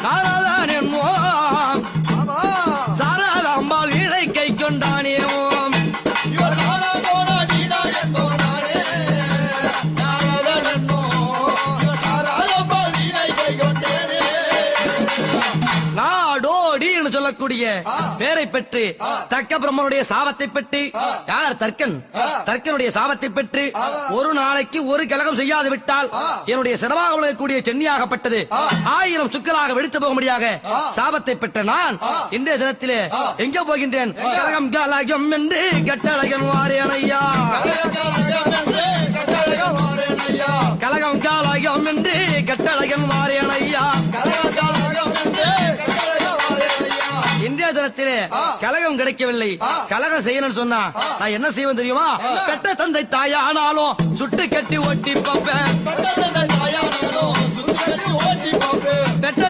நாராதான் என்னோம் சாராதாம்பாள் இழை கை கொண்டானேவோம் நாடோடின்னு சொல்லக்கூடிய பேரை பெற்று தக்க பிரம்மனுடைய சாபத்தை பெற்று யார் தர்க்கன் தர்க்கனுடைய சாபத்தை பெற்று ஒரு நாளைக்கு ஒரு கலகம் செய்யாது விட்டால் என்னுடைய சிரமாக உலகக்கூடிய சென்னியாகப்பட்டது 1000 சுக்கலாக வெடித்து போக முடியாத சாபத்தை பெற்ற நான் இன்றைய தினத்திலே எங்கே போகின்றேன் கலகம் கலகம் என்று கட்டழகன் வாரேனையா கலகம் கலகம் என்று கட்டழகன் வாரேனையா இந்திய தினத்திலே கலகம் கிடைக்கவில்லை கலகம் செய்யணும்னு சொன்னா நான் என்ன செய்வேன் தெரியுமா பெற்ற தந்தை தாயானாலும் சுட்டு கட்டி ஓட்டி பார்ப்பேன் பெற்ற